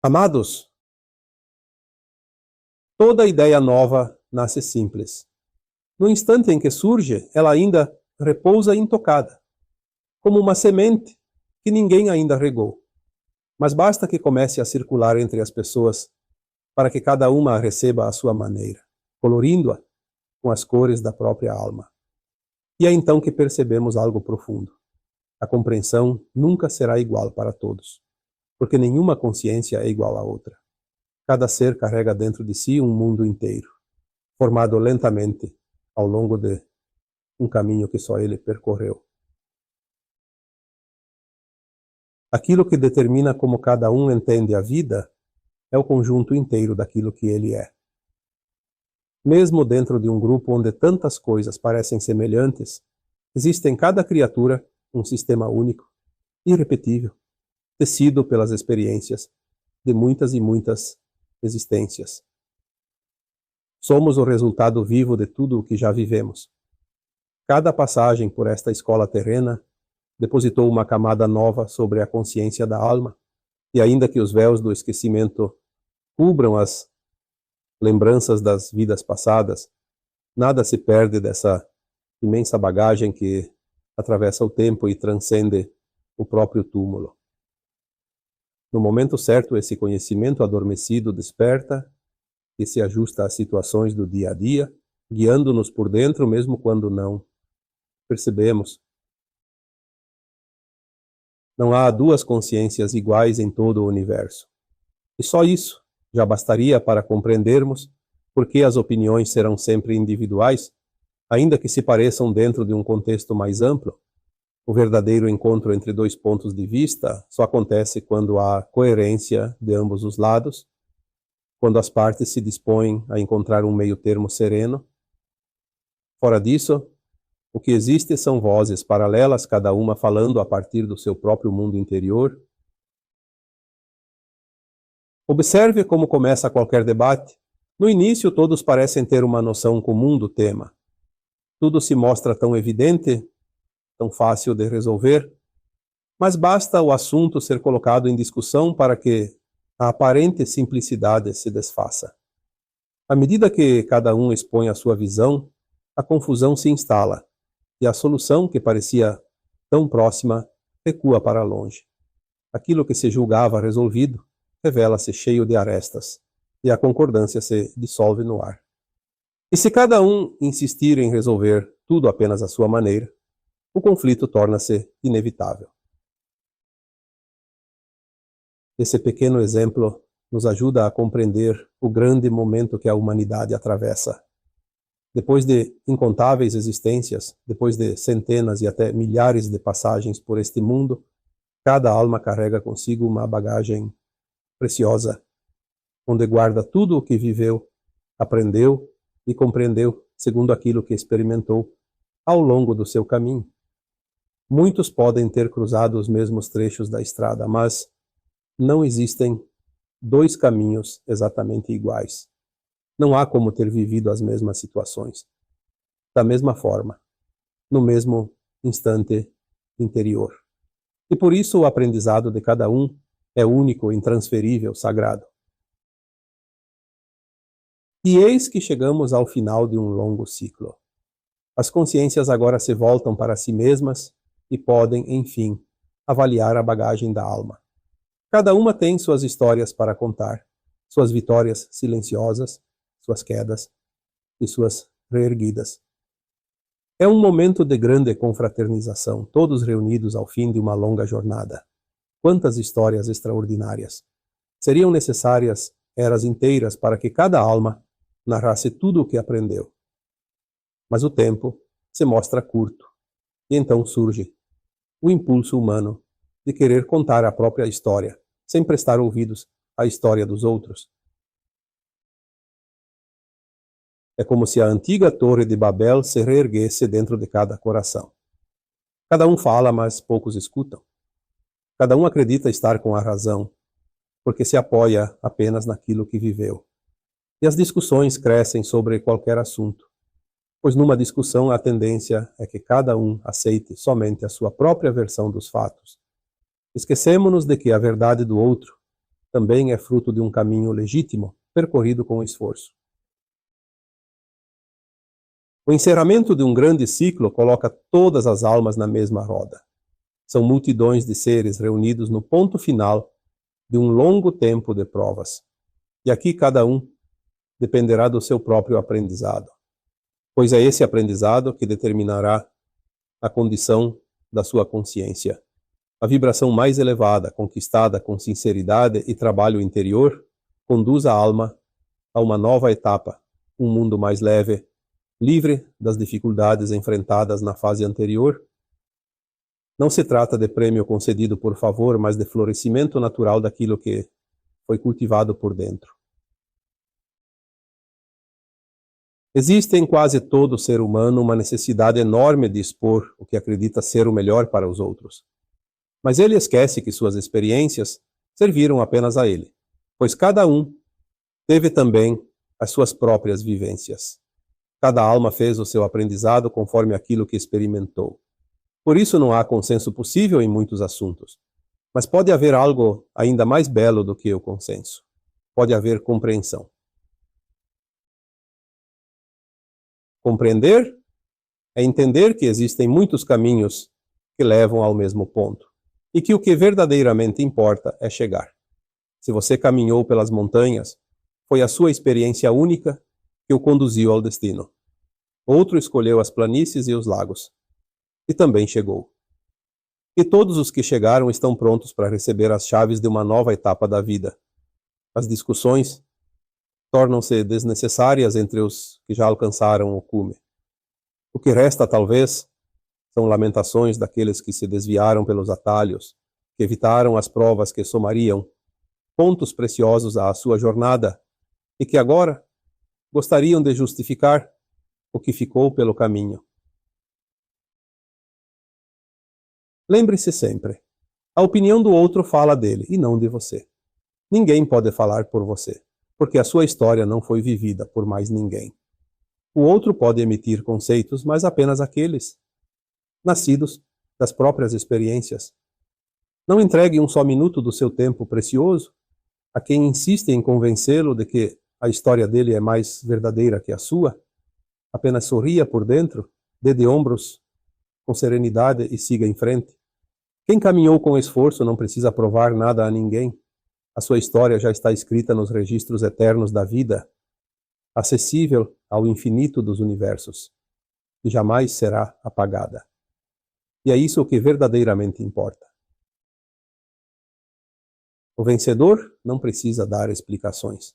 Amados, toda ideia nova nasce simples. No instante em que surge, ela ainda repousa intocada, como uma semente que ninguém ainda regou. Mas basta que comece a circular entre as pessoas para que cada uma a receba à sua maneira, colorindo-a com as cores da própria alma. E é então que percebemos algo profundo. A compreensão nunca será igual para todos, porque nenhuma consciência é igual à outra. Cada ser carrega dentro de si um mundo inteiro, formado lentamente ao longo de um caminho que só ele percorreu. Aquilo que determina como cada um entende a vida é o conjunto inteiro daquilo que ele é. Mesmo dentro de um grupo onde tantas coisas parecem semelhantes, existe em cada criatura um sistema único, irrepetível, tecido pelas experiências de muitas e muitas existências. Somos o resultado vivo de tudo o que já vivemos. Cada passagem por esta escola terrena depositou uma camada nova sobre a consciência da alma, e ainda que os véus do esquecimento cubram as lembranças das vidas passadas, nada se perde dessa imensa bagagem que atravessa o tempo e transcende o próprio túmulo. No momento certo, esse conhecimento adormecido desperta e se ajusta às situações do dia a dia, guiando-nos por dentro mesmo quando não percebemos. Não há duas consciências iguais em todo o universo. E só isso já bastaria para compreendermos por que as opiniões serão sempre individuais, ainda que se pareçam dentro de um contexto mais amplo. O verdadeiro encontro entre dois pontos de vista só acontece quando há coerência de ambos os lados, quando as partes se dispõem a encontrar um meio-termo sereno. Fora disso, o que existe são vozes paralelas, cada uma falando a partir do seu próprio mundo interior. Observe como começa qualquer debate. No início, todos parecem ter uma noção comum do tema. Tudo se mostra tão evidente, tão fácil de resolver, mas basta o assunto ser colocado em discussão para que a aparente simplicidade se desfaça. À medida que cada um expõe a sua visão, a confusão se instala, e a solução, que parecia tão próxima, recua para longe. Aquilo que se julgava resolvido revela-se cheio de arestas, e a concordância se dissolve no ar. E se cada um insistir em resolver tudo apenas à sua maneira, o conflito torna-se inevitável. Esse pequeno exemplo nos ajuda a compreender o grande momento que a humanidade atravessa. Depois de incontáveis existências, depois de centenas e até milhares de passagens por este mundo, cada alma carrega consigo uma bagagem preciosa, onde guarda tudo o que viveu, aprendeu e compreendeu segundo aquilo que experimentou ao longo do seu caminho. Muitos podem ter cruzado os mesmos trechos da estrada, mas não existem dois caminhos exatamente iguais. Não há como ter vivido as mesmas situações, da mesma forma, no mesmo instante interior. E por isso o aprendizado de cada um é único, intransferível, sagrado. E eis que chegamos ao final de um longo ciclo. As consciências agora se voltam para si mesmas e podem, enfim, avaliar a bagagem da alma. Cada uma tem suas histórias para contar, suas vitórias silenciosas, suas quedas e suas reerguidas. É um momento de grande confraternização, todos reunidos ao fim de uma longa jornada. Quantas histórias extraordinárias! Seriam necessárias eras inteiras para que cada alma narrasse tudo o que aprendeu. Mas o tempo se mostra curto, e então surge o impulso humano de querer contar a própria história, sem prestar ouvidos à história dos outros. É como se a antiga torre de Babel se reerguesse dentro de cada coração. Cada um fala, mas poucos escutam. Cada um acredita estar com a razão, porque se apoia apenas naquilo que viveu. E as discussões crescem sobre qualquer assunto, pois numa discussão a tendência é que cada um aceite somente a sua própria versão dos fatos. Esquecemo-nos de que a verdade do outro também é fruto de um caminho legítimo, percorrido com esforço. O encerramento de um grande ciclo coloca todas as almas na mesma roda. São multidões de seres reunidos no ponto final de um longo tempo de provas. E aqui cada um dependerá do seu próprio aprendizado, pois é esse aprendizado que determinará a condição da sua consciência. A vibração mais elevada, conquistada com sinceridade e trabalho interior, conduz a alma a uma nova etapa, um mundo mais leve, livre das dificuldades enfrentadas na fase anterior. Não se trata de prêmio concedido por favor, mas de florescimento natural daquilo que foi cultivado por dentro. Existe em quase todo ser humano uma necessidade enorme de expor o que acredita ser o melhor para os outros. Mas ele esquece que suas experiências serviram apenas a ele, pois cada um teve também as suas próprias vivências. Cada alma fez o seu aprendizado conforme aquilo que experimentou. Por isso não há consenso possível em muitos assuntos. Mas pode haver algo ainda mais belo do que o consenso. Pode haver compreensão. Compreender é entender que existem muitos caminhos que levam ao mesmo ponto, e que o que verdadeiramente importa é chegar. Se você caminhou pelas montanhas, foi a sua experiência única que o conduziu ao destino. Outro escolheu as planícies e os lagos, e também chegou. E todos os que chegaram estão prontos para receber as chaves de uma nova etapa da vida. As discussões tornam-se desnecessárias entre os que já alcançaram o cume. O que resta, talvez, são lamentações daqueles que se desviaram pelos atalhos, que evitaram as provas que somariam pontos preciosos à sua jornada e que agora gostariam de justificar o que ficou pelo caminho. Lembre-se sempre, a opinião do outro fala dele e não de você. Ninguém pode falar por você, porque a sua história não foi vivida por mais ninguém. O outro pode emitir conceitos, mas apenas aqueles nascidos das próprias experiências. Não entregue um só minuto do seu tempo precioso a quem insiste em convencê-lo de que a história dele é mais verdadeira que a sua. Apenas sorria por dentro, dê de ombros com serenidade e siga em frente. Quem caminhou com esforço não precisa provar nada a ninguém. A sua história já está escrita nos registros eternos da vida, acessível ao infinito dos universos, e jamais será apagada. E é isso o que verdadeiramente importa. O vencedor não precisa dar explicações.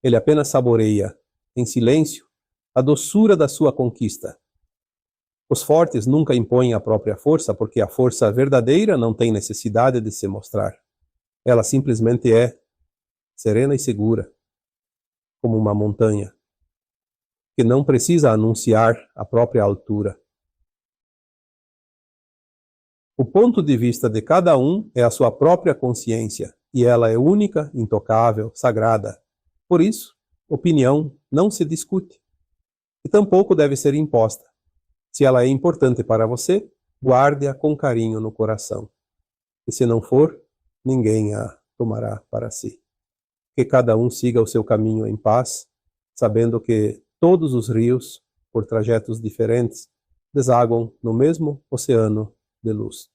Ele apenas saboreia, em silêncio, a doçura da sua conquista. Os fortes nunca impõem a própria força, porque a força verdadeira não tem necessidade de se mostrar. Ela simplesmente é serena e segura, como uma montanha, que não precisa anunciar a própria altura. O ponto de vista de cada um é a sua própria consciência, e ela é única, intocável, sagrada. Por isso, opinião não se discute, e tampouco deve ser imposta. Se ela é importante para você, guarde-a com carinho no coração. E se não for, ninguém a tomará para si. Que cada um siga o seu caminho em paz, sabendo que todos os rios, por trajetos diferentes, desaguam no mesmo oceano de luz.